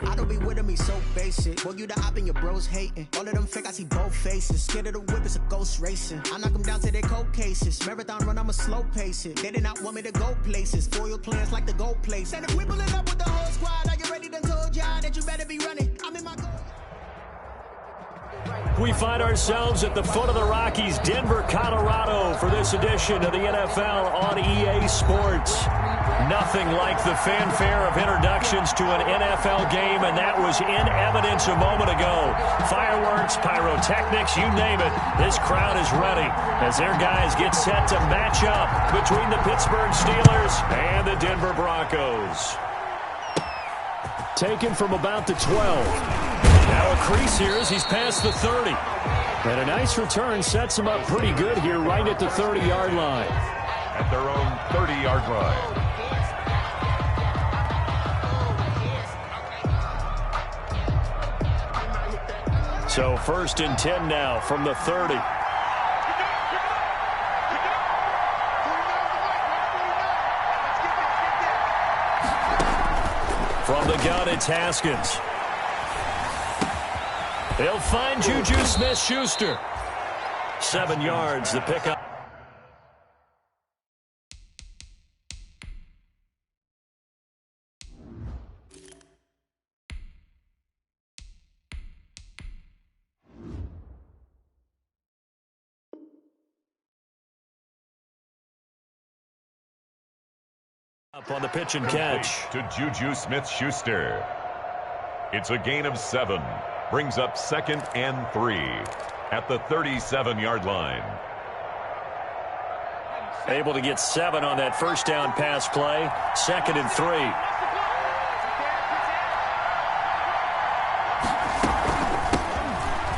I don't be with me so basic. Boy, you the op and your bros hating. All of them fake, I see both faces. Scared of the whip, it's a ghost racing. I knock them down to their cold cases. Marathon run, I'ma slow pace it. They did not want me to go places. Foil plans like the gold place. And if we pulling up with the whole squad, are you ready? Done told y'all that you better be running. I'm in my goal. We find ourselves at the foot of the Rockies, Denver, Colorado, for this edition of the NFL on EA Sports. Nothing like the fanfare of introductions to an NFL game, and that was in evidence a moment ago. Fireworks, pyrotechnics, you name it. This crowd is ready as their guys get set to match up between the Pittsburgh Steelers and the Denver Broncos. Taken from about the 12. Now a crease here as he's past the 30. And a nice return sets him up pretty good here right at the 30-yard line. At their own 30-yard line. So 1st and 10 now from the 30. From the gun, it's Haskins. They'll find Juju Smith-Schuster. 7 yards, the pickup. Up on the pitch and catch. To Juju Smith-Schuster. It's a gain of 7. Brings up 2nd and 3 at the 37-yard line. Able to get 7 on that first down pass play. 2nd and 3.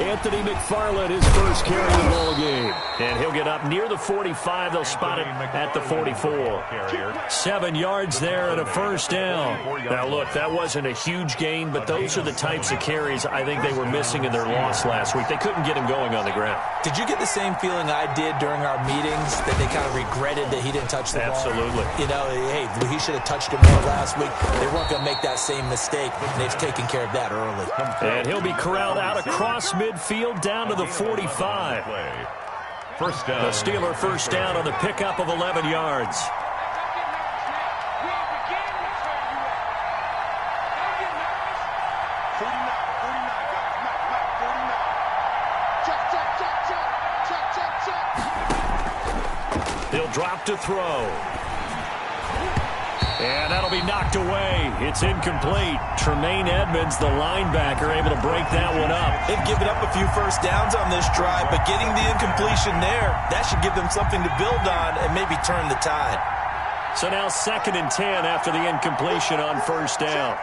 Anthony McFarland, his first carry of the ball game. And he'll get up near the 45. They'll spot it at the 44. 7 yards there and a first down. Now, look, that wasn't a huge gain, but those are the types of carries I think they were missing in their loss last week. They couldn't get him going on the ground. Did you get the same feeling I did during our meetings, that they kind of regretted that he didn't touch the ball? Absolutely. You know, hey, he should have touched it more last week. They weren't going to make that same mistake. They've taken care of that early. And he'll be corralled out across midfield down to the 45. First down. The Steeler first down on the pickup of 11 yards. He'll drop to throw. And that'll be knocked away. It's incomplete. Tremaine Edmonds, the linebacker, able to break that one up. They've given up a few first downs on this drive, but getting the incompletion there, that should give them something to build on and maybe turn the tide. So now 2nd and 10 after the incompletion on first down.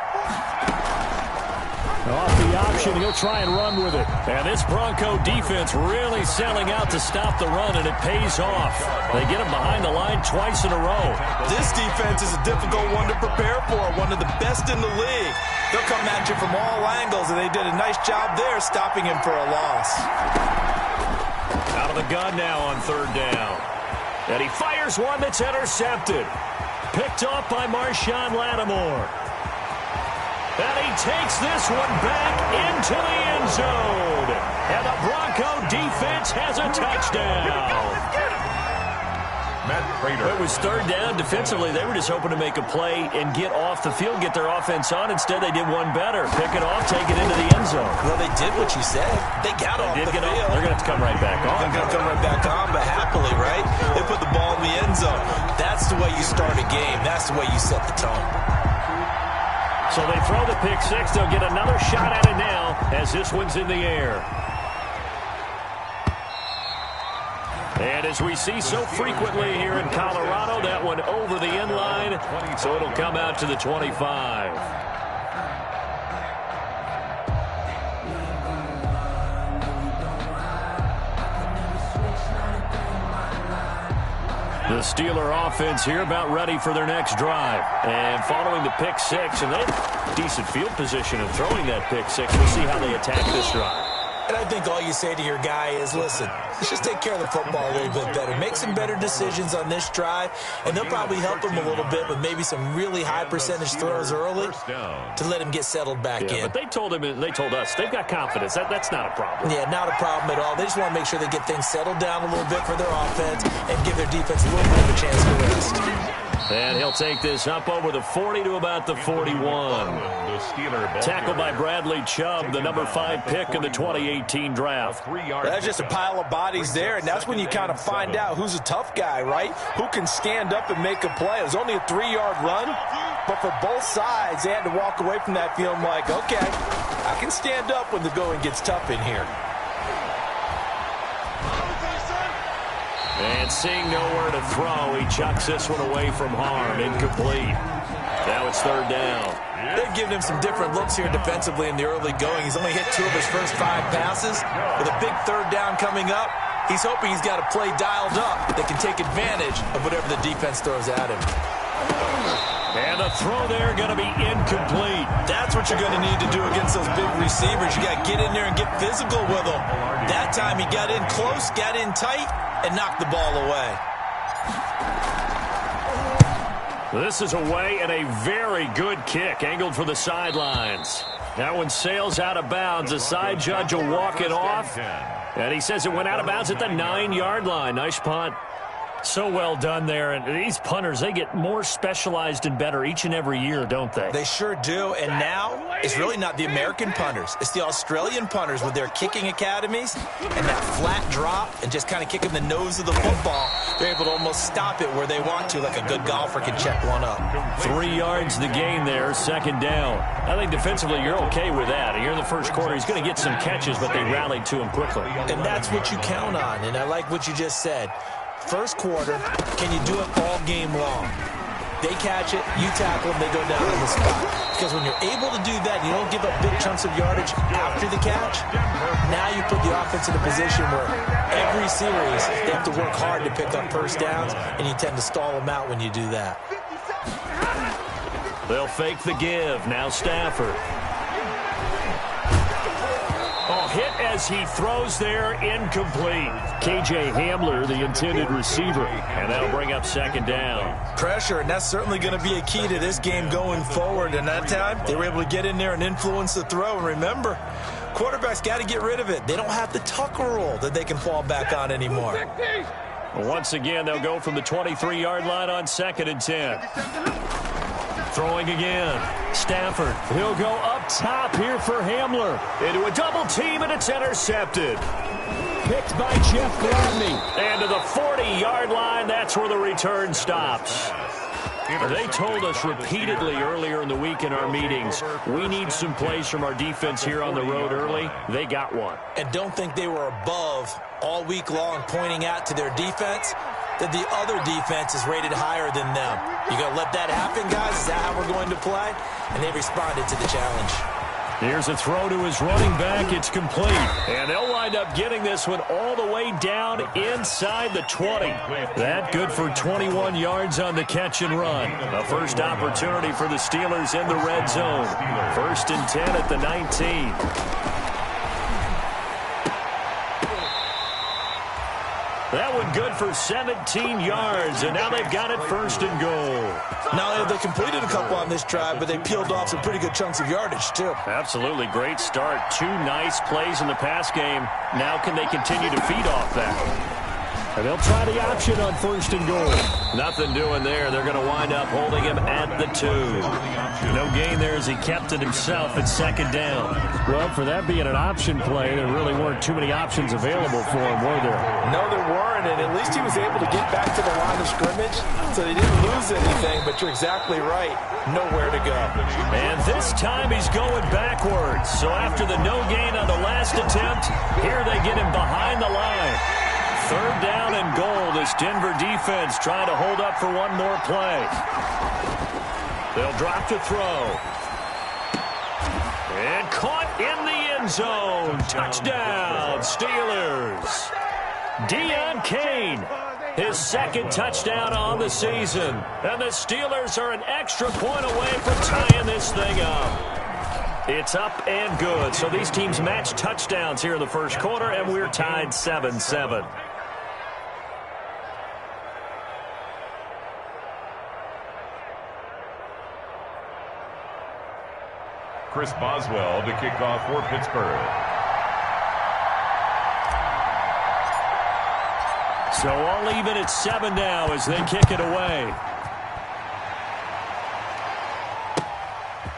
Off the option, he'll try and run with it. And this Bronco defense really selling out to stop the run, and it pays off. They get him behind the line twice in a row. This defense is a difficult one to prepare for, one of the best in the league. They'll come at you from all angles, and they did a nice job there stopping him for a loss. Out of the gun now on 3rd down. And he fires one that's intercepted. Picked off by Marshawn Lattimore. And he takes this one back into the end zone. And the Bronco defense has a touchdown. Matt Prater. It was 3rd down. Defensively, they were just hoping to make a play and get off the field, get their offense on. Instead, they did one better. Pick it off, take it into the end zone. Well, they did what you said. They got off the field. They're going to have to come right back on. They're going to come right back on, but happily, right? They put the ball in the end zone. That's the way you start a game. That's the way you set the tone. So they throw the pick six. They'll get another shot at it now as this one's in the air. And as we see so frequently here in Colorado, that one over the end line, so it'll come out to the 25. The Steeler offense here about ready for their next drive. And following the pick six, and they have decent field position of throwing that pick six. We'll see how they attack this drive. And I think all you say to your guy is, listen, let's just take care of the football a little bit better. Make some better decisions on this drive, and they'll probably help him a little bit with maybe some really high percentage throws early to let him get settled back in. But they told us they've got confidence. That's not a problem. Yeah, not a problem at all. They just want to make sure they get things settled down a little bit for their offense and give their defense a little bit of a chance to rest. And he'll take this up over the 40 to about the 41. Tackled by Bradley Chubb, the number 5 pick in the 2018 draft. That's just a pile of bodies there, and that's when you kind of find out who's a tough guy, right? Who can stand up and make a play. It was only a 3-yard run, but for both sides, they had to walk away from that feeling like, okay, I can stand up when the going gets tough in here. And seeing nowhere to throw, he chucks this one away from harm. Incomplete. Now it's 3rd down. They've given him some different looks here defensively in the early going. He's only hit 2 of his first 5 passes. With a big 3rd down coming up, he's hoping he's got a play dialed up that can take advantage of whatever the defense throws at him. And the throw there going to be incomplete. That's what you're going to need to do against those big receivers. You got to get in there and get physical with them. That time he got in close, got in tight, and knocked the ball away. This is away and a very good kick, angled for the sidelines. That one sails out of bounds. The side judge will walk it off. And he says it went out of bounds at the 9-yard line. Nice punt. So well done there. And these punters, they get more specialized and better each and every year, don't they? They sure do. And now it's really not the American punters. It's the Australian punters with their kicking academies and that flat drop and just kind of kicking the nose of the football. They're able to almost stop it where they want to, like a good golfer can check one up. 3 yards the gain there, 2nd down. I think defensively you're okay with that. Here in the first quarter, he's going to get some catches, but they rallied to him quickly. And that's what you count on. And I like what you just said. First quarter, can you do it all game long? They catch it, you tackle them, they go down on the spot. Because when you're able to do that, you don't give up big chunks of yardage after the catch. Now you put the offense in a position where every series they have to work hard to pick up first downs, and you tend to stall them out when you do that. They'll fake the give. Now Stafford. Hit as he throws there, incomplete. KJ Hamler, the intended receiver, and that'll bring up 2nd down. Pressure, and that's certainly going to be a key to this game going forward. And that time, they were able to get in there and influence the throw. And remember, quarterbacks got to get rid of it. They don't have the Tucker rule that they can fall back on anymore. Once again, they'll go from the 23-yard line on 2nd and 10. Throwing again. Stafford. He'll go up top here for Hamler. Into a double team, and it's intercepted. Picked by Jeff Gladney. And to the 40-yard line, that's where the return stops. They told us repeatedly earlier in the week in our meetings, we need some plays from our defense here on the road early. They got one. And don't think they were above all week long pointing out to their defense that the other defense is rated higher than them. You going to let that happen, guys? Is that how we're going to play? And they responded to the challenge. Here's a throw to his running back. It's complete. And they'll wind up getting this one all the way down inside the 20. That good for 21 yards on the catch and run. A first opportunity for the Steelers in the red zone. 1st and 10 at the 19. That one good for 17 yards, and now they've got it 1st and goal. Now they completed a couple on this drive, but they peeled off some pretty good chunks of yardage, too. Absolutely. Great start. 2 nice plays in the pass game. Now can they continue to feed off that? And they'll try the option on 1st and goal. Nothing doing there. They're going to wind up holding him at the 2. No gain there as he kept it himself at 2nd down. Well, for that being an option play, there really weren't too many options available for him, were there? No, there weren't, and at least he was able to get back to the line of scrimmage, so they didn't lose anything, but you're exactly right. Nowhere to go. And this time he's going backwards. So after the no gain on the last attempt, here they get him behind the line. 3rd down and goal. This Denver defense trying to hold up for one more play. They'll drop to throw. And caught in the end zone. Touchdown, Steelers. Deion Kane, his 2nd touchdown on the season. And the Steelers are an extra point away from tying this thing up. It's up and good. So these teams match touchdowns here in the first quarter, and we're tied 7-7. Chris Boswell to kick off for Pittsburgh. So all even at 7 now as they kick it away.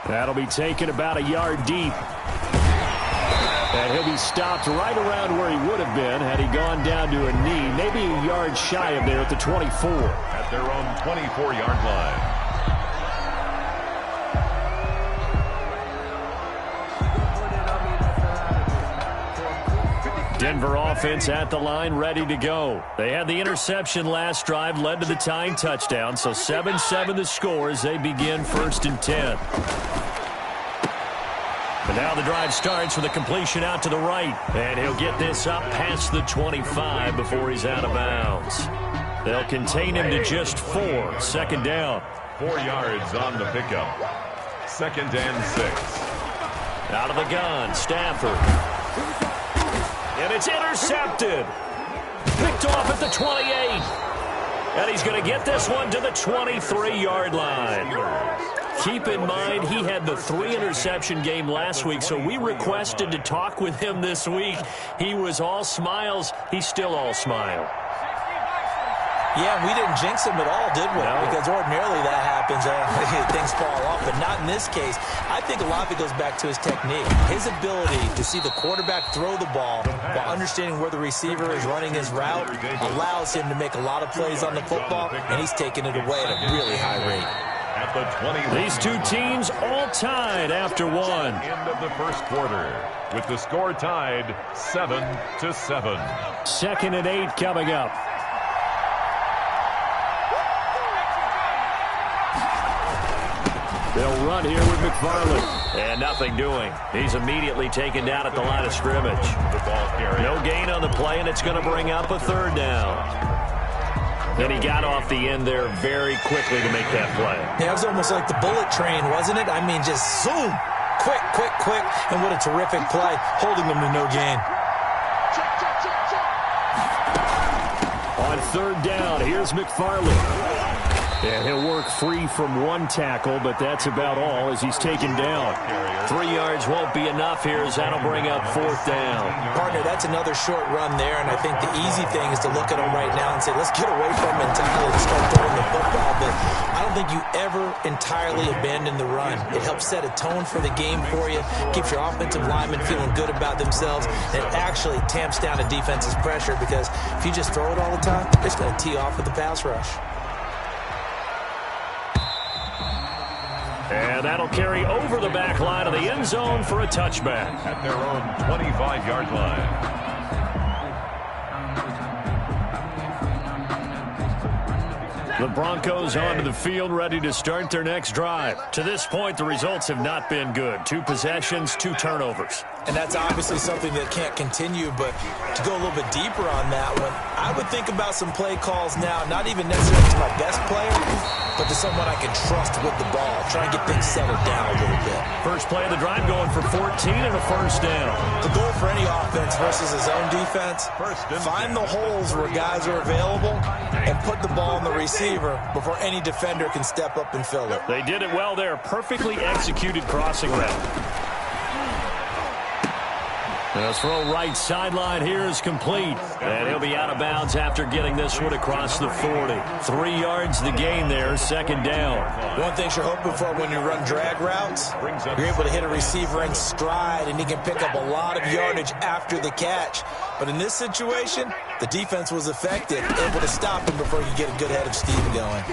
That'll be taken about a yard deep. And he'll be stopped right around where he would have been had he gone down to a knee, maybe a yard shy of there at the 24. At their own 24-yard line. Denver offense at the line, ready to go. They had the interception last drive, led to the tying touchdown, so 7-7 the score as they begin 1st and 10. And now the drive starts with a completion out to the right, and he'll get this up past the 25 before he's out of bounds. They'll contain him to just 4, 2nd down. 4 yards on the pickup. 2nd and 6. Out of the gun, Stafford. And it's intercepted. Picked off at the 28. And he's going to get this one to the 23-yard line. Keep in mind, he had the 3-interception game last week, so we requested to talk with him this week. He was all smiles. He's still all smile. Yeah, we didn't jinx him at all, did we? No. Because ordinarily that happens. Things fall off, but not in this case. I think a lot of it goes back to his technique. His ability to see the quarterback throw the ball while understanding where the receiver is running his route allows him to make a lot of plays on the football, and he's taking it away at a really high rate. At the 20. These two teams all tied after one. End of the first quarter with the score tied 7-7. 2nd and 8 coming up. They'll run here with McFarland. And nothing doing. He's immediately taken down at the line of scrimmage. No gain on the play, and it's going to bring up a 3rd down. Then he got off the end there very quickly to make that play. Yeah, it was almost like the bullet train, wasn't it? I mean, just zoom. Quick, quick, quick. And what a terrific play, holding them to no gain. On 3rd down, here's McFarland. And he'll work free from 1 tackle, but that's about all as he's taken down. 3 yards won't be enough here as that'll bring up 4th down. Partner, that's another short run there, and I think the easy thing is to look at him right now and say, let's get away from him entirely and start throwing the football. But I don't think you ever entirely abandon the run. It helps set a tone for the game for you, keeps your offensive linemen feeling good about themselves, and it actually tamps down a defense's pressure because if you just throw it all the time, it's going to tee off with the pass rush. And that'll carry over the back line of the end zone for a touchback. At their own 25-yard line. The Broncos onto the field, ready to start their next drive. To this point, the results have not been good. 2 possessions, 2 turnovers. And that's obviously something that can't continue, but to go a little bit deeper on that one, I would think about some play calls now, not even necessarily to my best player, but to someone I can trust with the ball. Try and get things settled down a little bit. First play of the drive going for 14 and a 1st down. The goal for any offense versus his own defense, find the holes where guys are available and put the ball in the receiver before any defender can step up and fill it. They did it well there. Perfectly executed crossing route. The throw right sideline here is complete. And he'll be out of bounds after getting this one across the 40. 3 yards the gain there, 2nd down. One thing you're hoping for when you run drag routes, you're able to hit a receiver in stride, and he can pick up a lot of yardage after the catch. But in this situation, the defense was effective, able to stop him before you get a good head of steam going.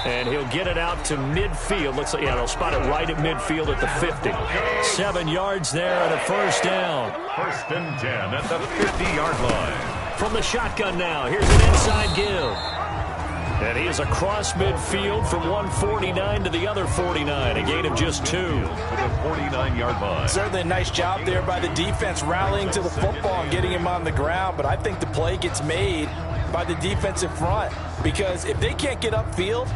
And he'll get it out to midfield. Looks like, yeah, they'll spot it right at midfield at the 50. 7 yards there and a 1st down. 1st and 10 at the 50-yard line. From the shotgun now, here's an inside give. And he is across midfield from 149 to the other 49, a gain of just 2. To the 49-yard line. Certainly a nice job there by the defense rallying to the football and getting him on the ground, but I think the play gets made by the defensive front because if they can't get upfield,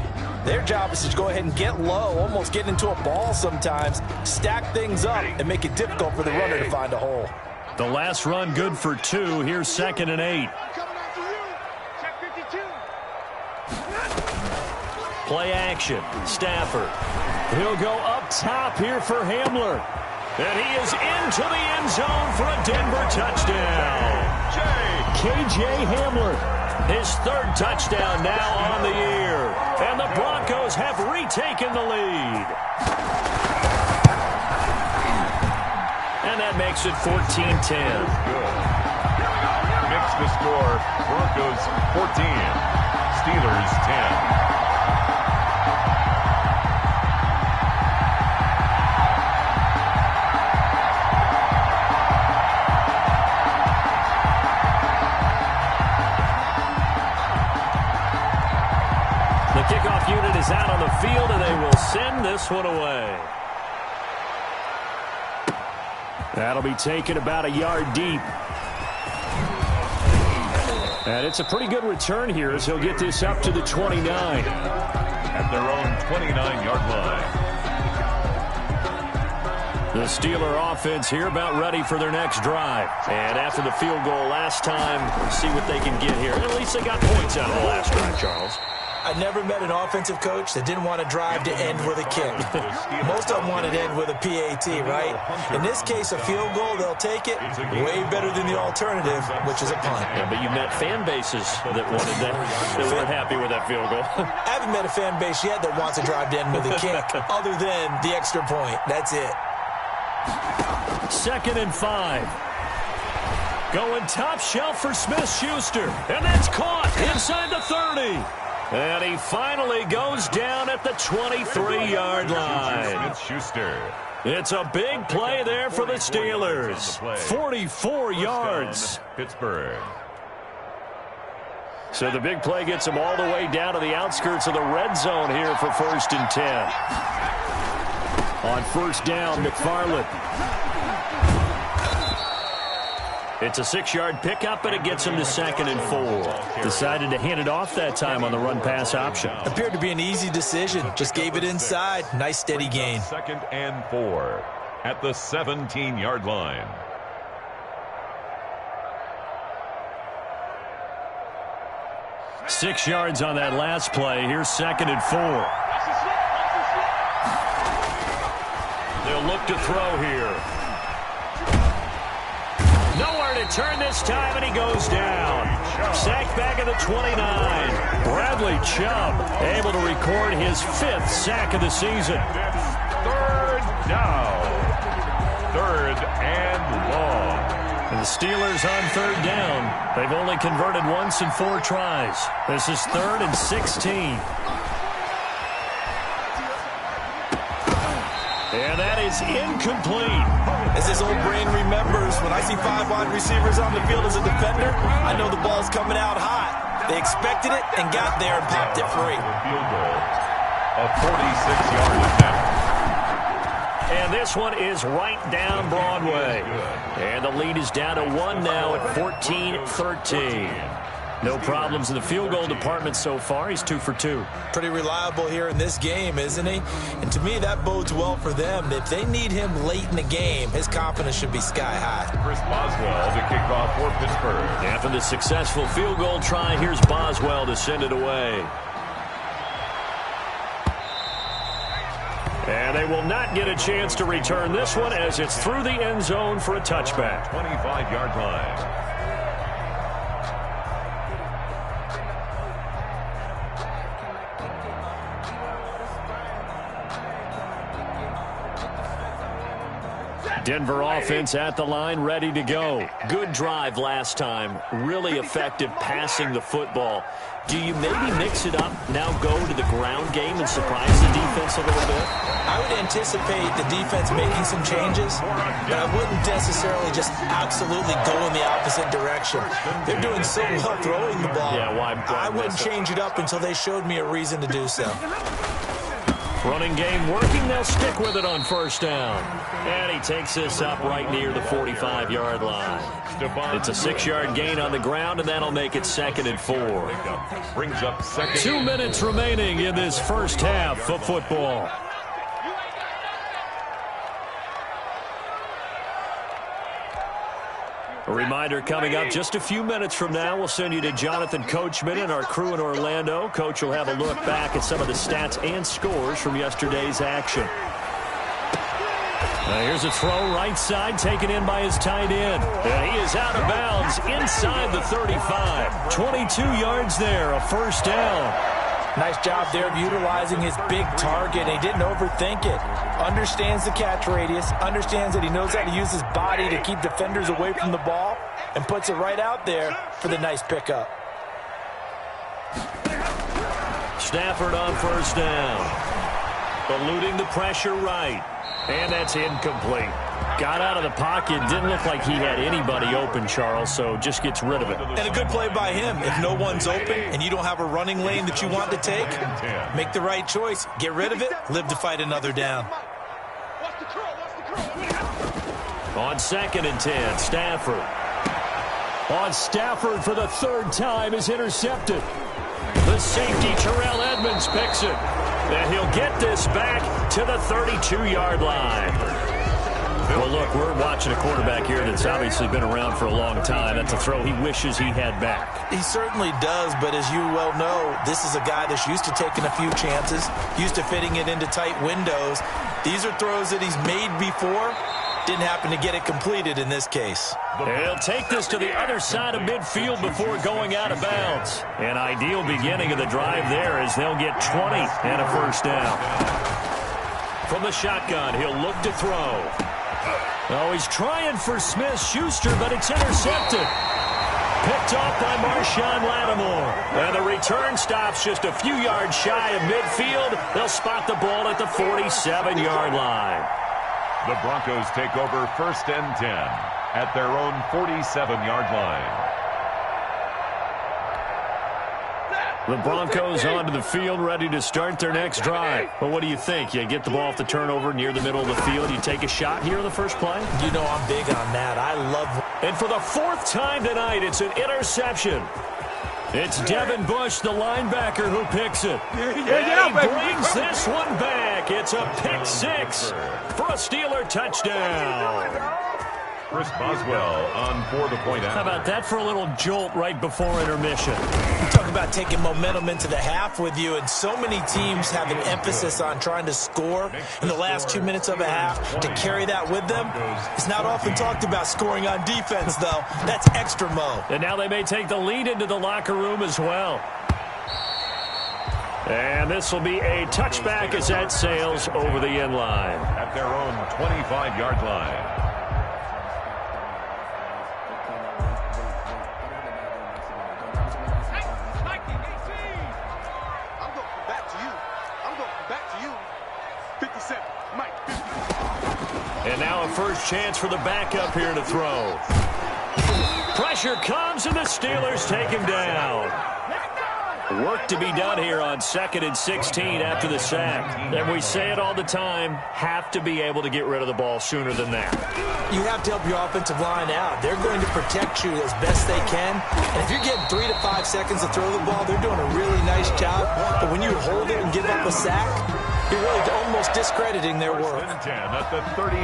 Their job is to go ahead and get low, almost get into a ball sometimes, stack things up, and make it difficult for the runner to find a hole. The last run good for 2. Here's 2nd and 8. Play action. Stafford. He'll go up top here for Hamler. And he is into the end zone for a Denver touchdown. K.J. Hamler. His 3rd touchdown now on the year. And the Broncos have retaken the lead. And that makes it 14-10. Mix the score. Broncos 14. Steelers 10. The kickoff unit is out on the field, and they will send this one away. That'll be taken about a yard deep. And it's a pretty good return here as he'll get this up to the 29. At their own 29-yard line. The Steeler offense here about ready for their next drive. And after the field goal last time, see what they can get here. At least they got points out of the last drive, Charles. I never met an offensive coach that didn't want to drive to end with a kick. Most of them wanted to end with a PAT, right? In this case, a field goal, they'll take it. Way better than the alternative, which is a punt. Yeah, but you met fan bases that wanted that, that weren't happy with that field goal. I haven't met a fan base yet that wants to drive to end with a kick, other than the extra point. That's it. 2nd and 5. Going top shelf for Smith-Schuster. And that's caught inside the 30. And he finally goes down at the 23-yard line. Smith-Schuster. It's a big play there for the Steelers. 44 yards. Pittsburgh. So the big play gets them all the way down to the outskirts of the red zone here for 1st and 10. On 1st down, McFarland. It's a 6-yard pickup, and it gets him to 2nd and 4. Decided to hand it off that time on the run-pass option. Appeared to be an easy decision. Just gave it inside. Nice, steady gain. 2nd and 4 at the 17-yard line. Six yards on that last play. Here's 2nd and 4. They'll look to throw here. Nowhere to turn this time, and he goes down. Sacked back at the 29. Bradley Chubb able to record his 5th sack of the season. 3rd down. 3rd and long. And the Steelers on 3rd down. They've only converted once in 4 tries. This is 3rd and 16. And that is incomplete. As this old brain remembers, when I see 5 wide receivers on the field as a defender, I know the ball's coming out hot. They expected it and got there and popped it free. Field goal. A 46-yard attempt. And this one is right down Broadway. And the lead is down to 1 now at 14-13. No problems in the field goal department so far. He's 2 for 2. Pretty reliable here in this game, isn't he? And to me, that bodes well for them. If they need him late in the game, his confidence should be sky high. Chris Boswell to kick off for Pittsburgh. After the successful field goal try, here's Boswell to send it away. And they will not get a chance to return this one as it's through the end zone for a touchback. 25-yard line. Denver offense at the line, ready to go. Good drive last time. Really effective passing the football. Do you maybe mix it up, now go to the ground game and surprise the defense a little bit? I would anticipate the defense making some changes, but I wouldn't necessarily just absolutely go in the opposite direction. They're doing so well throwing the ball. Yeah, why I wouldn't change it up until they showed me a reason to do so. Running game working. They'll stick with it on first down. And he takes this up right near the 45-yard line. It's a 6-yard gain on the ground, and that'll make it 2nd and 4. Brings up 2nd. 2 minutes remaining in this first half of football. A reminder coming up just a few minutes from now, we'll send you to Jonathan Coachman and our crew in Orlando. Coach will have a look back at some of the stats and scores from yesterday's action. Here's a throw right side taken in by his tight end. And he is out of bounds inside the 35. 22 yards there, a first down. Nice job there of utilizing his big target. He didn't overthink it. Understands the catch radius. Understands that he knows how to use his body to keep defenders away from the ball. And puts it right out there for the nice pickup. Stafford on first down. Eluding the pressure right. And that's incomplete. Got out of the pocket. Didn't look like he had anybody open, Charles, so just gets rid of it. And a good play by him. If no one's open and you don't have a running lane that you want to take, make the right choice. Get rid of it. Live to fight another down. On 2nd and 10, Stafford. On Stafford for the 3rd time is intercepted. The safety, Terrell Edmonds, picks it. And he'll get this back to the 32-yard line. Well, look, we're watching a quarterback here that's obviously been around for a long time. That's a throw he wishes he had back. He certainly does, but as you well know, this is a guy that's used to taking a few chances, used to fitting it into tight windows. These are throws that he's made before. Didn't happen to get it completed in this case. He'll take this to the other side of midfield before going out of bounds. An ideal beginning of the drive there as they'll get 20 and a first down. From the shotgun, he'll look to throw. Oh, he's trying for Smith-Schuster, but it's intercepted. Picked off by Marshawn Lattimore. And the return stops just a few yards shy of midfield. They'll spot the ball at the 47-yard line. The Broncos take over 1st and 10 at their own 47-yard line. The Broncos onto the field, ready to start their next drive. Well, what do you think? You get the ball off the turnover near the middle of the field. You take a shot here in the first play? You know I'm big on that. I love it. And for the 4th time tonight, it's an interception. It's Devin Bush, the linebacker, who picks it. And he brings this one back. It's a pick 6 for a Steeler touchdown. Chris Boswell on for the point out. How about that for a little jolt right before intermission? Talk about taking momentum into the half with you, and so many teams have an emphasis on trying to score in the last 2 minutes of a half. To carry that with them, it's not often talked about scoring on defense, though. That's extra mo. And now they may take the lead into the locker room as well. And this will be a touchback as that sails over the end line. At their own 25-yard line. And now a first chance for the backup here to throw. Pressure comes, and the Steelers take him down. Work to be done here on 2nd and 16 after the sack. And we say it all the time, have to be able to get rid of the ball sooner than that. You have to help your offensive line out. They're going to protect you as best they can. And if you're getting 3 to 5 seconds to throw the ball, they're doing a really nice job. But when you hold it and give up a sack, you're really almost discrediting their work.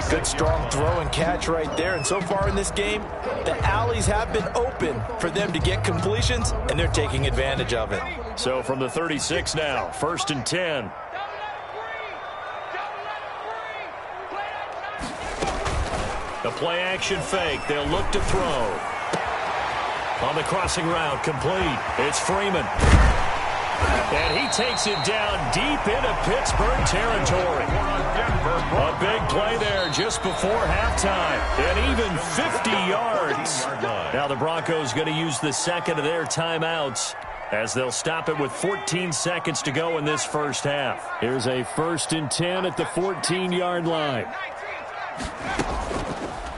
Good strong throw and catch right there. And so far in this game, the alleys have been open for them to get completions, and they're taking advantage of it. So from the 36 now, 1st and 10. The play action fake. They'll look to throw. On the crossing route, complete. It's Freeman. And he takes it down deep into Pittsburgh territory. A big play there just before halftime. And even 50 yards. Now the Broncos going to use the second of their timeouts as they'll stop it with 14 seconds to go in this first half. Here's a 1st and 10 at the 14-yard line.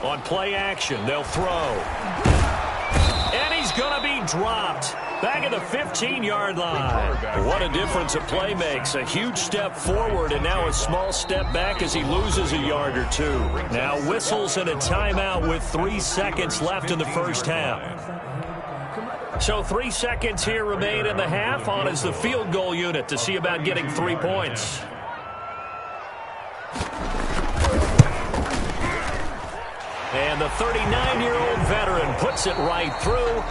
On play action, they'll throw. And he's going to be dropped. Back at the 15-yard line. What a difference a play makes. A huge step forward and now a small step back as he loses a yard or two. Now whistles and a timeout with 3 seconds left in the first half. So 3 seconds here remain in the half. On is the field goal unit to see about getting 3 points. And the 39-year-old veteran puts it right through.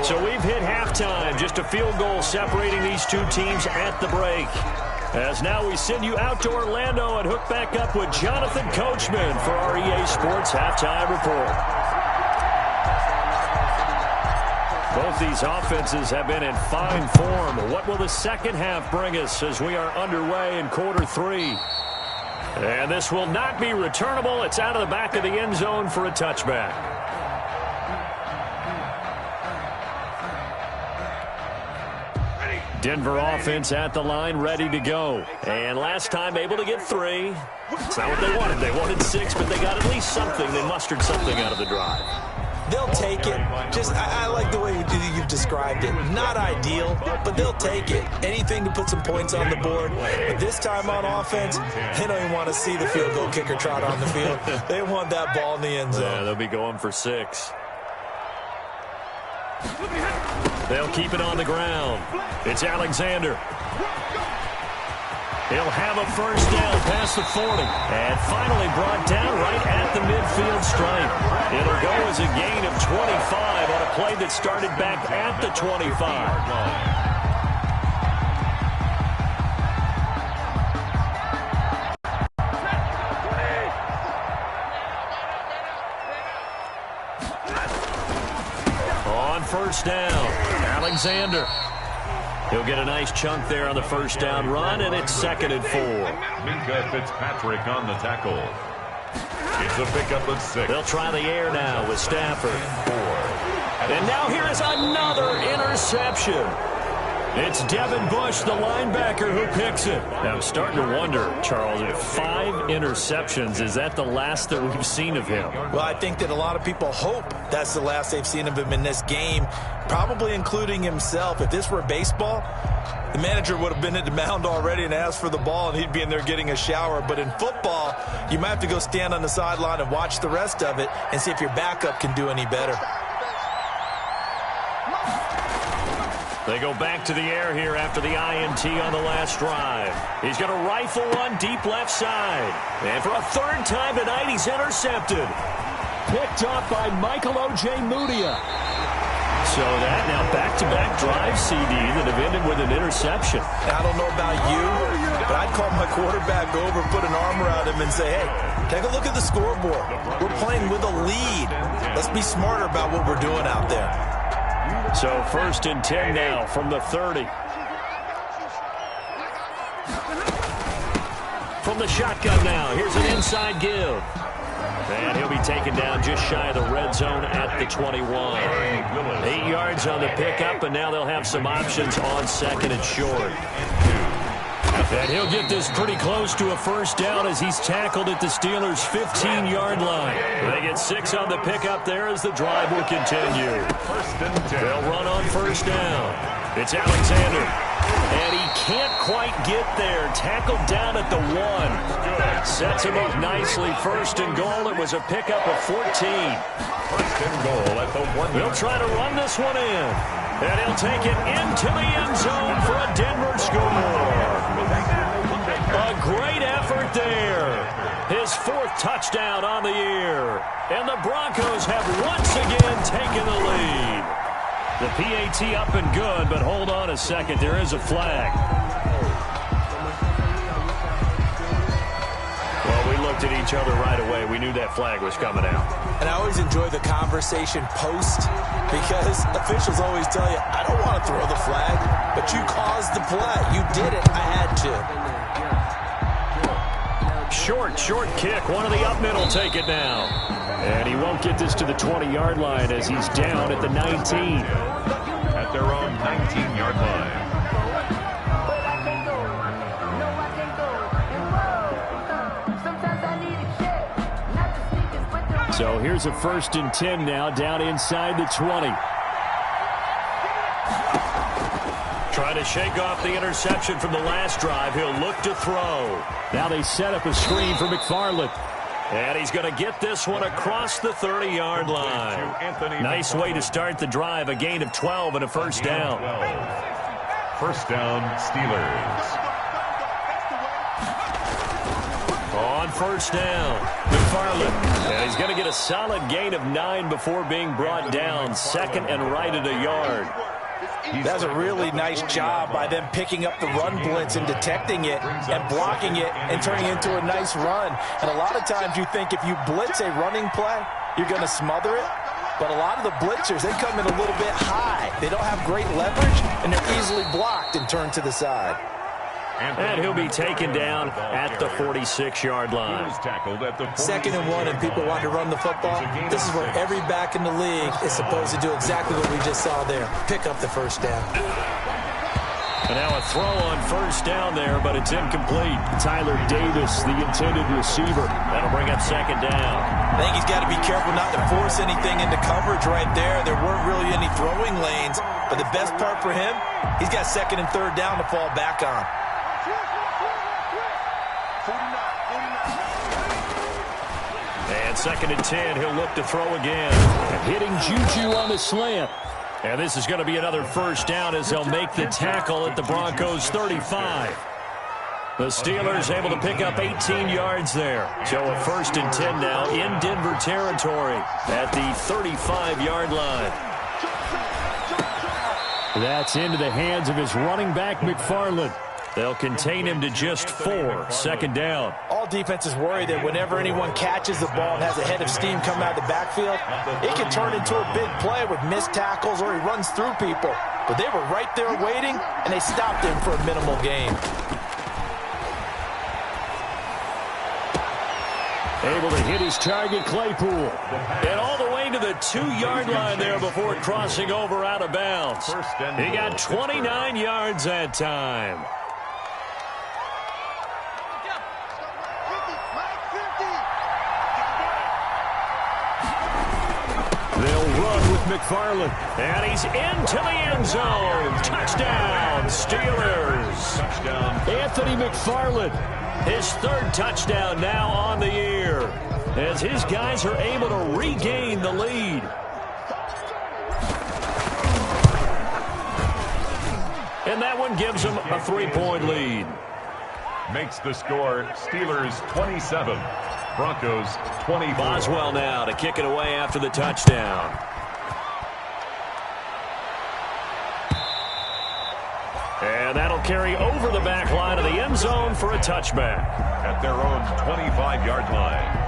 So we've hit halftime. Just a field goal separating these two teams at the break. As now we send you out to Orlando and hook back up with Jonathan Coachman for our EA Sports Halftime Report. Both these offenses have been in fine form. What will the second half bring us as we are underway in quarter 3? And this will not be returnable. It's out of the back of the end zone for a touchback. Denver offense at the line, ready to go. And last time able to get 3. It's not what they wanted. They wanted 6, but they got at least something. They mustered something out of the drive. They'll take it. I like the way you've described it. Not ideal, but they'll take it. Anything to put some points on the board. But this time on offense, they don't even want to see the field goal kicker trot on the field. They want that ball in the end zone. Yeah, they'll be going for 6. They'll keep it on the ground. It's Alexander. He'll have a first down past the 40. And finally brought down right at the midfield stripe. It'll go as a gain of 25 on a play that started back at the 25. On first down, Alexander. He'll get a nice chunk there on the first down run, and it's 2nd and 4. Minka Fitzpatrick on the tackle. It's a pickup of 6. They'll try the air now with Stafford. 4. And now here is another interception. It's Devin Bush, the linebacker, who picks it. Now I'm starting to wonder, Charles, if 5 interceptions, is that the last that we've seen of him? Well, I think that a lot of people hope that's the last they've seen of him in this game, probably including himself. If this were baseball, the manager would have been at the mound already and asked for the ball, and he'd be in there getting a shower. But in football, you might have to go stand on the sideline and watch the rest of it and see if your backup can do any better. They go back to the air here after the INT on the last drive. He's going to rifle one deep left side. And for a 3rd time tonight, he's intercepted. Picked up by Michael O.J. Mudia. So that now back-to-back drive CD that have ended with an interception. I don't know about you, but I'd call my quarterback over, put an arm around him, and say, hey, take a look at the scoreboard. We're playing with a lead. Let's be smarter about what we're doing out there. So 1st and 10 now from the 30. From the shotgun now, here's an inside give. And he'll be taken down just shy of the red zone at the 21. 8 yards on the pickup, and now they'll have some options on 2nd and short. And he'll get this pretty close to a first down as he's tackled at the Steelers' 15-yard line. They get 6 on the pickup there as the drive will continue. They'll run on first down. It's Alexander. And he can't quite get there. Tackled down at the 1. Sets him up nicely. 1st and goal. It was a pickup of 14. 1st and goal at the 1. They'll try to run this one in. And he'll take it into the end zone for a Denver score. A great effort there. His 4th touchdown on the year. And the Broncos have once again taken the lead. The PAT up and good, but hold on a second. There is a flag. Well, we looked at each other right away. We knew that flag was coming out. And I always enjoy the conversation post because officials always tell you, I don't want to throw the flag, but you caused the play. You did it. I had to. Short kick. One of the up middle take it now. And he won't get this to the 20-yard line as he's down at the 19. At their own 19-yard line. So here's a 1st and 10 now, down inside the 20. Trying to shake off the interception from the last drive. He'll look to throw. Now they set up a screen for McFarland. And he's going to get this one across the 30-yard line. Nice way to start the drive. A gain of 12 and a first down. First down, Steelers. On first down, McFarland. And he's going to get a solid gain of 9 before being brought down. Second and right at a yard. That's a really nice job by them picking up the run blitz and detecting it and blocking it and turning it into a nice run. And a lot of times you think if you blitz a running play, you're going to smother it. But a lot of the blitzers, they come in a little bit high. They don't have great leverage, and they're easily blocked and turned to the side. And he'll be taken down at the 46-yard line. Second and 1, and people want to run the football. This is where every back in the league is supposed to do exactly what we just saw there. Pick up the first down. And now a throw on first down there, but it's incomplete. Tyler Davis, the intended receiver. That'll bring up second down. I think he's got to be careful not to force anything into coverage right there. There weren't really any throwing lanes, but the best part for him, he's got second and third down to fall back on. And second and 10, he'll look to throw again. And hitting Juju on the slant. And this is going to be another first down as they'll make the tackle at the Broncos' 35. The Steelers able to pick up 18 yards there. So a first and 10 now in Denver territory at the 35-yard line. That's into the hands of his running back, McFarland. They'll contain him to just 4. Second down. All defenses worry that whenever anyone catches the ball and has a head of steam coming out of the backfield, it can turn into a big play with missed tackles or he runs through people. But they were right there waiting, and they stopped him for a minimal gain. Able to hit his target, Claypool. And all the way to the 2-yard line there before crossing over out of bounds. He got 29 yards that time. They'll run with McFarland. And he's into the end zone. Touchdown, Steelers. Touchdown. Anthony McFarland. His third touchdown now on the year as his guys are able to regain the lead. And that one gives them a 3-point lead. Makes the score Steelers 27, Broncos 24. Boswell now to kick it away after the touchdown. And that'll carry over the back line of the end zone for a touchback. At their own 25-yard line.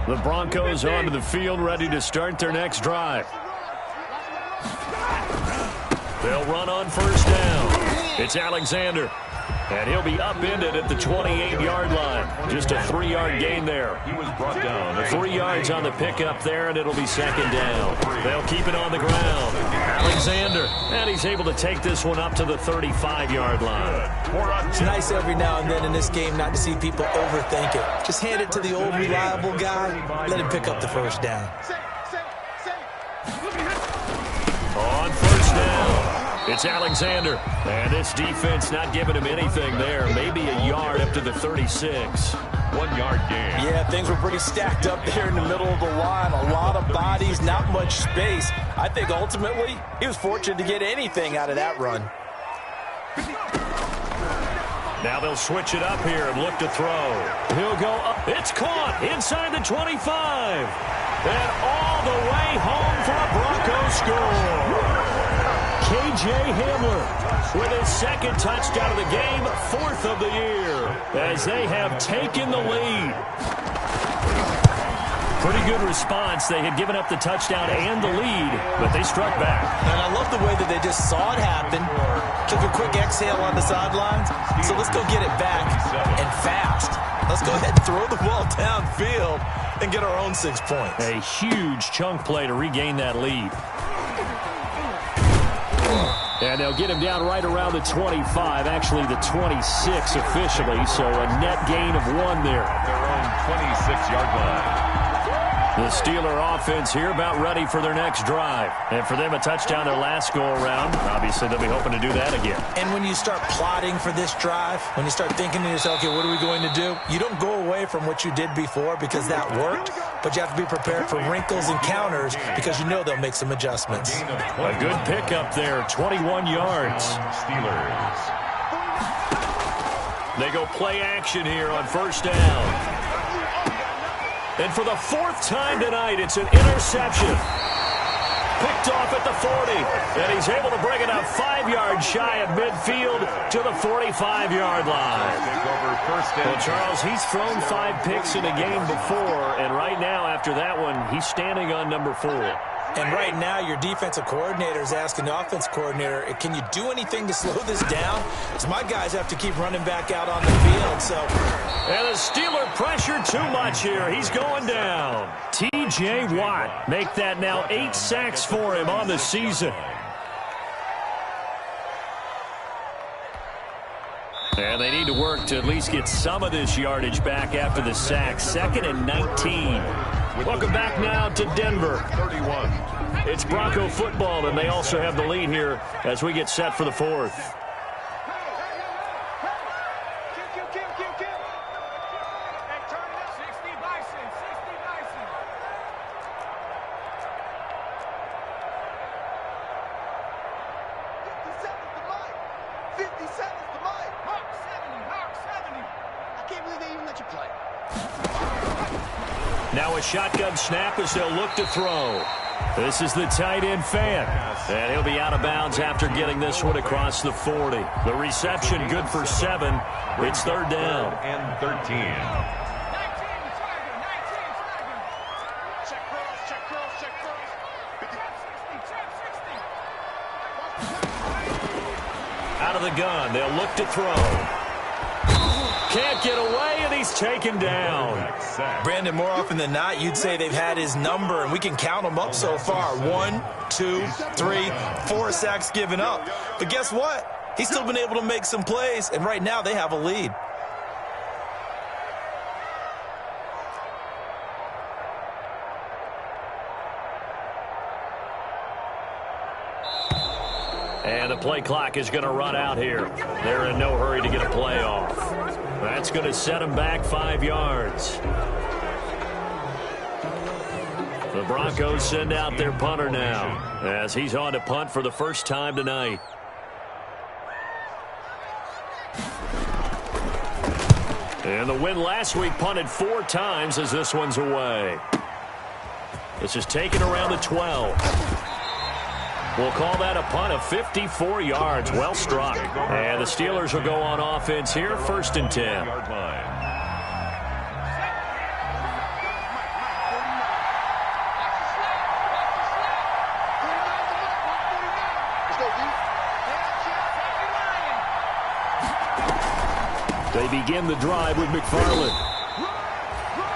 The Broncos onto the field, ready to start their next drive. They'll run on first down. It's Alexander. And he'll be upended at the 28-yard line. Just a 3-yard gain there. He was brought down. 3 yards on the pickup there, and it'll be second down. They'll keep it on the ground. Alexander. And he's able to take this one up to the 35-yard line. It's nice every now and then in this game not to see people overthink it. Just hand it to the old reliable guy. Let him pick up the first down. On first down. It's Alexander. And this defense not giving him anything there. Maybe a yard up to the 36. 1-yard gain. Yeah, things were pretty stacked up there in the middle of the line. A lot of bodies, not much space. I think ultimately he was fortunate to get anything out of that run. Now they'll switch it up here and look to throw. He'll go up. It's caught inside the 25. And all the way home for a Broncos score. K.J. Hamler with his second touchdown of the game, 4th of the year, as they have taken the lead. Pretty good response. They had given up the touchdown and the lead, but they struck back. And I love the way that they just saw it happen, took a quick exhale on the sidelines. So let's go get it back and fast. Let's go ahead and throw the ball downfield and get our own 6 points. A huge chunk play to regain that lead. And they'll get him down right around the 25, actually the 26 officially, so a net gain of 1 there. At their own 26-yard line. The Steeler offense here about ready for their next drive. And for them, a touchdown their last go-around. Obviously, they'll be hoping to do that again. And when you start plotting for this drive, when you start thinking to yourself, okay, what are we going to do? You don't go away from what you did before because that worked, but you have to be prepared for wrinkles and counters because you know they'll make some adjustments. A good pickup there, 21 yards. Steelers. They go play action here on first down. And for the fourth time tonight, it's an interception. Picked off at the 40. And he's able to bring it up 5 yards shy of midfield to the 45-yard line. Well, Charles, he's thrown 5 picks in a game before, and right now, after that one, he's standing on number 4. And right now, your defensive coordinator is asking the offense coordinator, can you do anything to slow this down? Because my guys have to keep running back out on the field. So, and the Steeler pressure too much here. He's going down. T.J. Watt make that now 8 sacks for him on the season. And they need to work to at least get some of this yardage back after the sack. 2nd and 19. Welcome back now to Denver. 31. It's Bronco football, and they also have the lead here as we get set for the 4th. Now a shotgun snap as they'll look to throw. This is the tight end fan. And he'll be out of bounds after getting this one across the 40. The reception good for 7. It's 3rd down. And 13. Out of the gun. They'll look to throw. Can't get away, and he's taken down. Brandon, more often than not, you'd say they've had his number, and we can count them up so far. 1, 2, 3, 4 sacks given up. But guess what? He's still been able to make some plays, and right now they have a lead. And the play clock is going to run out here. They're in no hurry to get a play off. That's going to set them back 5 yards. The Broncos send out their punter now as he's on to punt for the first time tonight. And the win last week punted 4 times as this one's away. This is taken around the 12. We'll call that a punt of 54 yards. Well struck. And the Steelers will go on offense here, 1st and 10. They begin the drive with McFarland.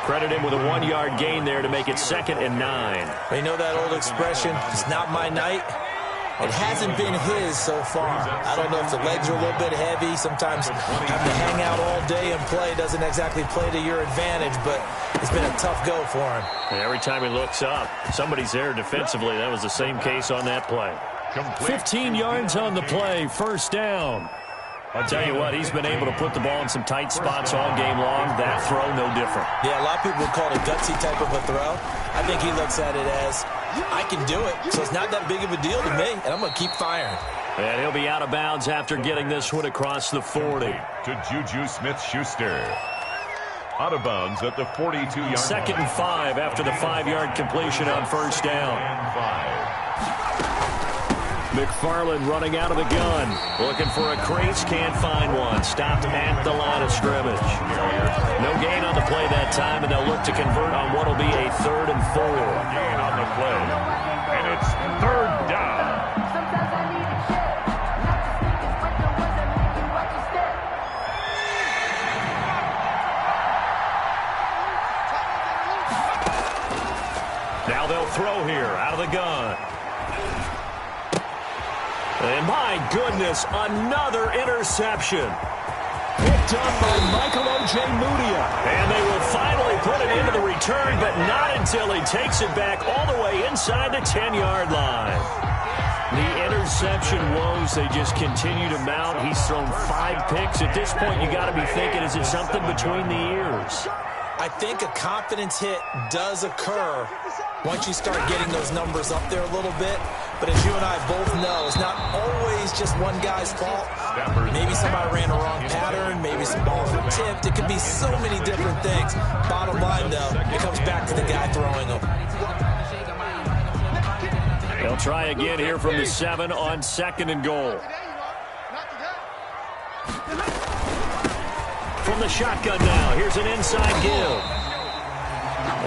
Credit him with a 1-yard gain there to make it 2nd and 9. They know that old expression, it's not my night. It hasn't been his so far. I don't know if the legs are a little bit heavy. Sometimes having to hang out all day and play doesn't exactly play to your advantage, but it's been a tough go for him. And every time he looks up, somebody's there defensively. That was the same case on that play. 15 yards on the play, 1st down. I'll tell you what, he's been able to put the ball in some tight spots all game long. That throw, no different. Yeah, a lot of people would call it a gutsy type of a throw. I think he looks at it as, I can do it, so it's not that big of a deal to me, and I'm going to keep firing. And he'll be out of bounds after getting this one across the 40. To Juju Smith-Schuster. Out of bounds at the 42-yard 2nd and 5 after the 5-yard completion on 1st down. McFarland running out of the gun. Looking for a crease, can't find one. Stopped at the line of scrimmage. No gain on the play that time, and they'll look to convert on what will be a 3rd and 4. Gain on the play, and it's 3rd down. Now they'll throw here, out of the gun. And my goodness, another interception. Picked up by Michael O.J. Mudia. And they will finally put it into the return, but not until he takes it back all the way inside the 10-yard line. The interception woes, they just continue to mount. He's thrown 5 picks. At this point, you got to be thinking, is it something between the ears? I think a confidence hit does occur once you start getting those numbers up there a little bit. But as you and I both know, it's not always just one guy's fault. Maybe somebody ran a wrong pattern. Maybe some balls were tipped. It could be so many different things. Bottom line, though, it comes back to the guy throwing them. They'll try again here from the 7 on 2nd and goal. From the shotgun now, here's an inside give.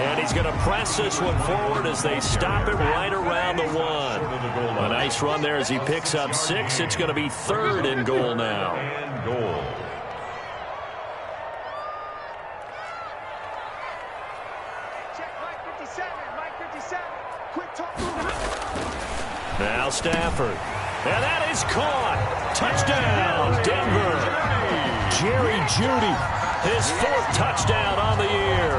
And he's going to press this one forward as they stop it right around the 1. A nice run there as he picks up 6. It's going to be 3rd and goal now. Now Stafford. And that is caught. Touchdown, Denver. Jerry Jeudy, his 4th touchdown on the year.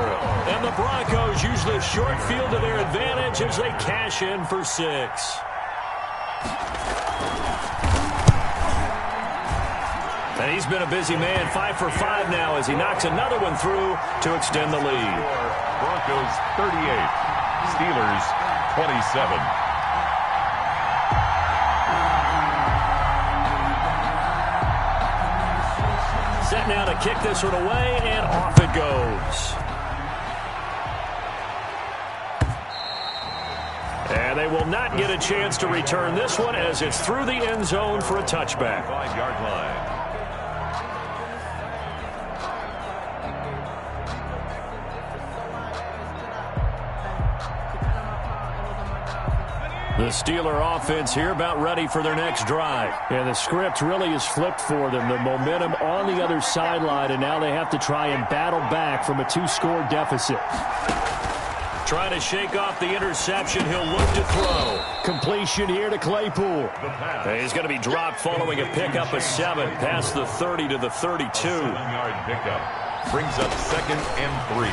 And the Broncos use the short field to their advantage as they cash in for 6. And he's been a busy man, 5 for 5 now as he knocks another one through to extend the lead. Broncos 38, Steelers 27. Set now to kick this one away, and off it goes. And they will not get a chance to return this one as it's through the end zone for a touchback. 5-yard line. The Steeler offense here about ready for their next drive. And the script really is flipped for them. The momentum on the other sideline, and now they have to try and battle back from a 2-score deficit. Trying to shake off the interception. He'll look to throw. Completion here to Claypool. And he's going to be dropped following a pickup of 7 past the 30 to the 32. 7-yard pickup brings up 2nd and 3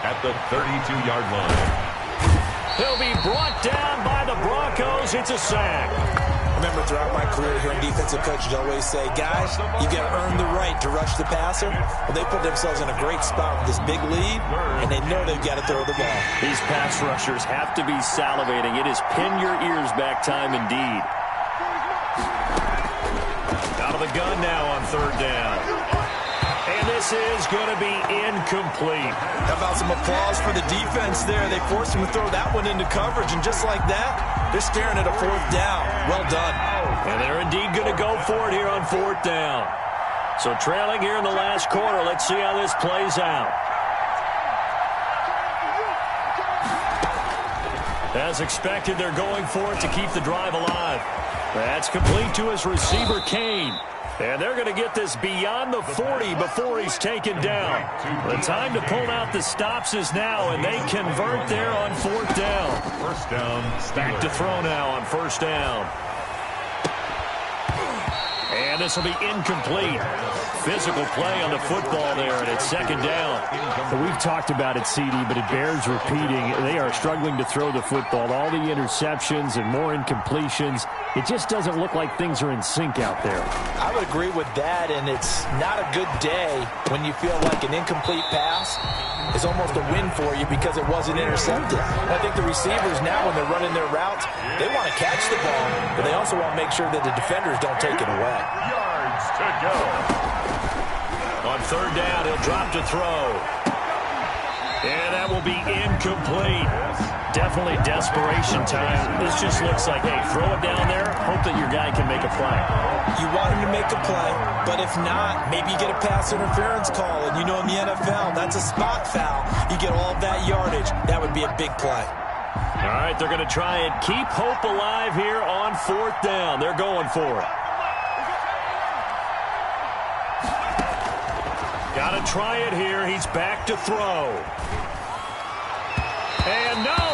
at the 32-yard line. He'll be brought down by the Broncos. It's a sack. I remember throughout my career hearing defensive coaches always say, guys, you got to earn the right to rush the passer. Well, they put themselves in a great spot with this big lead, and they know they've got to throw the ball. These pass rushers have to be salivating. It is pin your ears back time indeed. Out of the gun now on 3rd down. And this is going to be incomplete. How about some applause for the defense there? They forced him to throw that one into coverage, and just like that, they're staring at a 4th down. Well done. And they're indeed going to go for it here on 4th down. So trailing here in the last quarter. Let's see how this plays out. As expected, they're going for it to keep the drive alive. That's complete to his receiver, Kane. And they're going to get this beyond the 40 before he's taken down. The time to pull out the stops is now, and they convert there on 4th down. 1st down. Back to throw now on 1st down. And this will be incomplete. Physical play on the football there, and it's 2nd down. We've talked about it, CD, but it bears repeating. They are struggling to throw the football. All the interceptions and more incompletions. It just doesn't look like things are in sync out there. I would agree with that, and it's not a good day when you feel like an incomplete pass is almost a win for you because it wasn't intercepted. I think the receivers now, when they're running their routes, they want to catch the ball, but they also want to make sure that the defenders don't take it away. Yards to go. On 3rd down, he'll drop to throw. And that will be incomplete. Definitely desperation time. This just looks like, hey, throw it down there, hope that your guy can make a play. You want him to make a play, but if not, maybe you get a pass interference call, and you know in the NFL, that's a spot foul. You get all of that yardage. That would be a big play. All right, they're going to try and keep hope alive here on 4th down. They're going for it. Got to try it here. He's back to throw. And no,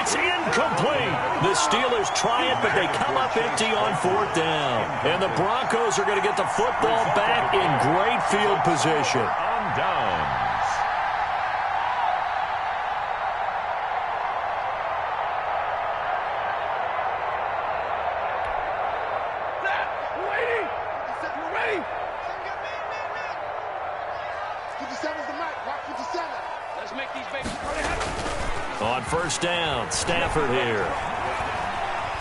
it's incomplete. The Steelers try it, but they come up empty on 4th down. And the Broncos are going to get the football back in great field position. On downs. On first down, Stafford here.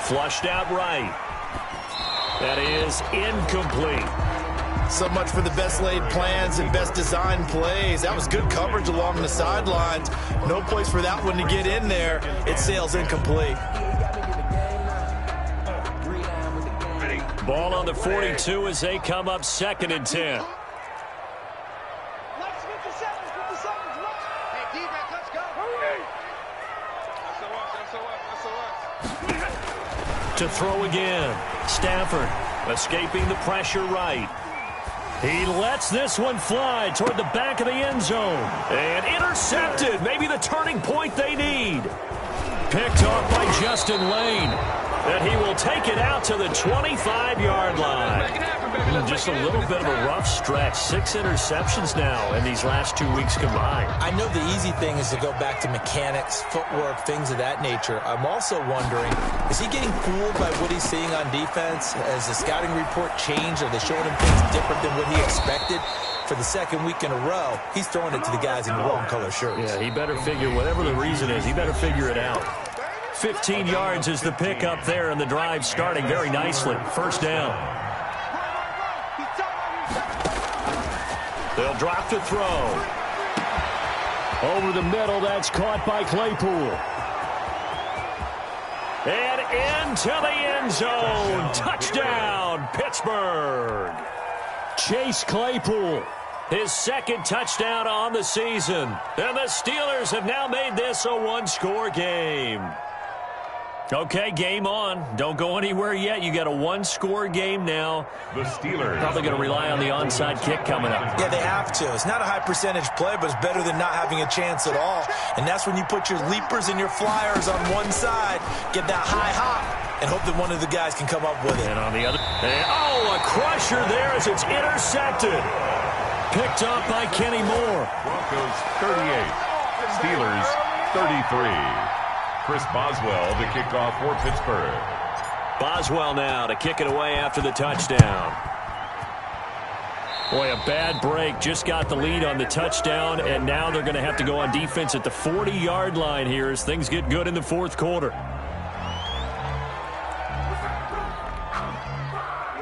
Flushed out right. That is incomplete. So much for the best laid plans and best designed plays. That was good coverage along the sidelines. No place for that one to get in there. It sails incomplete. Ball on the 42 as they come up 2nd and 10. To throw again. Stafford escaping the pressure right. He lets this one fly toward the back of the end zone. And intercepted. Maybe the turning point they need. Picked off by Justin Lane. And he will take it out to the 25-yard line. Just a little bit of a rough stretch. 6 interceptions now in these last 2 weeks combined. I know the easy thing is to go back to mechanics, footwork, things of that nature. I'm also wondering, is he getting fooled by what he's seeing on defense? Has the scouting report changed? Are they showing him things different than what he expected? For the 2nd week in a row, he's throwing it to the guys in the wrong color shirts. Yeah, he better figure, whatever the reason is, he better figure it out. 15 yards is the pickup there, and the drive starting very nicely. First down. They'll drop to throw. Over the middle, that's caught by Claypool. And into the end zone. Touchdown, Pittsburgh. Chase Claypool. His 2nd touchdown on the season. And the Steelers have now made this a one-score game. Okay, game on. Don't go anywhere yet. You got a one-score game now. The Steelers probably going to rely on the onside kick coming up. Yeah, they have to. It's not a high-percentage play, but it's better than not having a chance at all. And that's when you put your leapers and your flyers on one side, get that high hop, and hope that one of the guys can come up with it. And on the other, a crusher there as it's intercepted. Picked up by Kenny Moore. Broncos 38, Steelers 33. Chris Boswell to kick off for Pittsburgh. Boswell now to kick it away after the touchdown. Boy, a bad break. Just got the lead on the touchdown, and now they're going to have to go on defense at the 40-yard line here as things get good in the 4th quarter.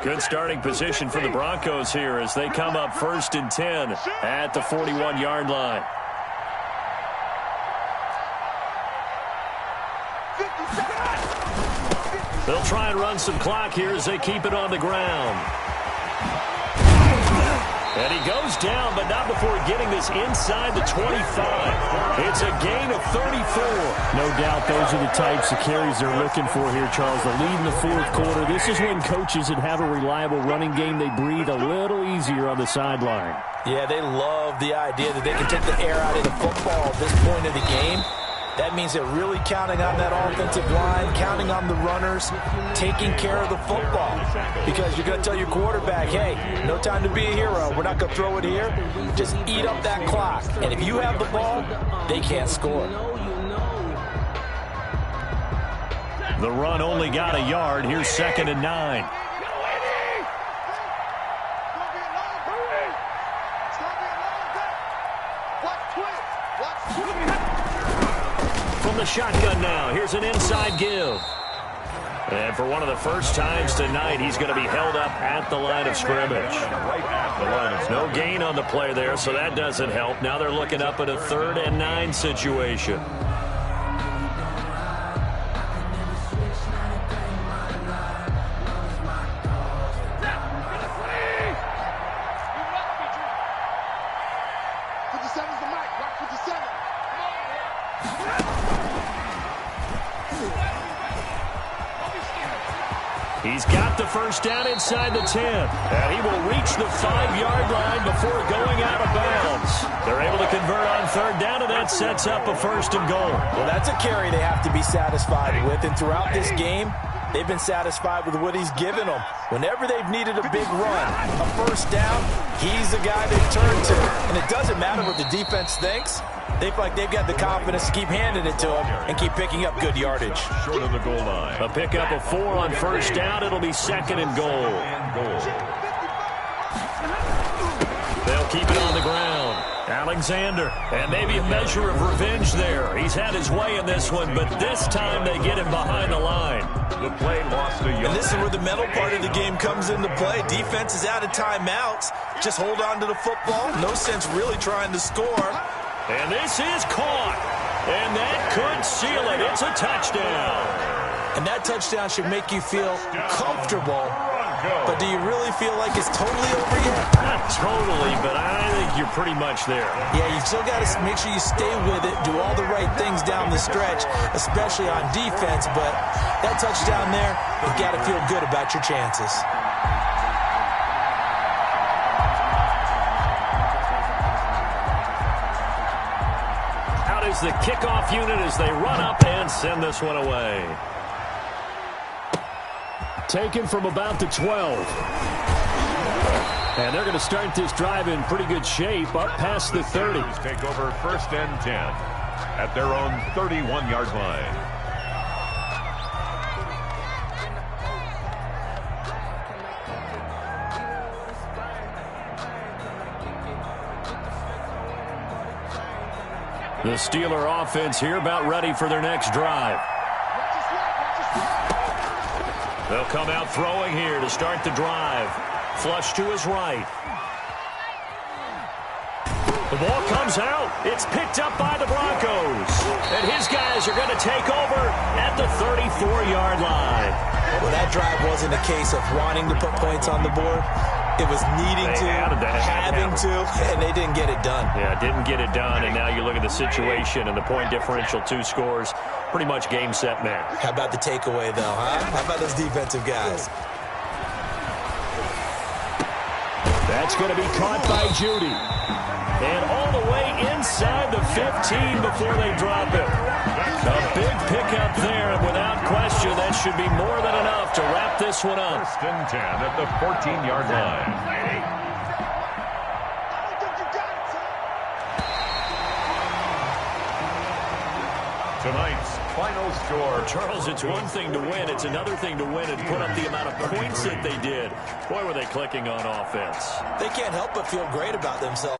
Good starting position for the Broncos here as they come up 1st and 10 at the 41-yard line. They'll try and run some clock here as they keep it on the ground. And he goes down, but not before getting this inside the 25. It's a gain of 34. No doubt those are the types of carries they're looking for here, Charles. The lead in the 4th quarter. This is when coaches that have a reliable running game, they breathe a little easier on the sideline. Yeah, they love the idea that they can take the air out of the football at this point of the game. That means they're really counting on that offensive line, counting on the runners, taking care of the football. Because you're going to tell your quarterback, hey, no time to be a hero. We're not going to throw it here. Just eat up that clock. And if you have the ball, they can't score. The run only got a yard. Here's 2nd and 9. From the shotgun now, here's an inside give. And for one of the first times tonight, he's going to be held up at the line of scrimmage. No gain on the play there, so that doesn't help. Now they're looking up at a 3rd and 9 situation. He's got the first down inside the 10. And he will reach the 5-yard line before going out of bounds. They're able to convert on 3rd down, and that sets up a 1st and goal. Well, that's a carry they have to be satisfied with. And throughout this game, they've been satisfied with what he's given them. Whenever they've needed a big run, a 1st down, he's the guy they turn to. And it doesn't matter what the defense thinks. They feel like they've got the confidence to keep handing it to him and keep picking up good yardage. Short of the goal line. A pickup of 4 on 1st down. It'll be 2nd and goal. They'll keep it on the ground. Alexander, and maybe a measure of revenge there. He's had his way in this one, but this time they get him behind the line. The play lost a yard. And this is where the mental part of the game comes into play. Defense is out of timeouts. Just hold on to the football. No sense really trying to score. And this is caught. And that could seal it. It's a touchdown. And that touchdown should make you feel comfortable. But do you really feel like it's totally over yet? Not totally, but I think you're pretty much there. Yeah, you still got to make sure you stay with it, do all the right things down the stretch, especially on defense. But that touchdown there, you've got to feel good about your chances. Out is the kickoff unit as they run up and send this one away. Taken from about the 12. And they're going to start this drive in pretty good shape, up past the 30. Take over 1st and 10 at their own 31-yard line. The Steeler offense here about ready for their next drive. They'll come out throwing here to start the drive. Flush to his right. The ball comes out. It's picked up by the Broncos. And his guys are going to take over at the 34-yard line. Well, that drive wasn't a case of wanting to put points on the board. It was needing to, having to, and they didn't get it done. Yeah, didn't get it done, and now you look at the situation and the point differential, 2 scores, pretty much game, set, match. How about the takeaway, though, huh? How about those defensive guys? That's going to be caught by Judy. And all the way inside the 15 before they drop it. A big pickup there, and without question, that should be more than enough to wrap this one up. 1st and 10 at the 14-yard line. Tonight's final score. Charles, it's one thing to win. It's another thing to win and put up the amount of points that they did. Boy, were they clicking on offense. They can't help but feel great about themselves.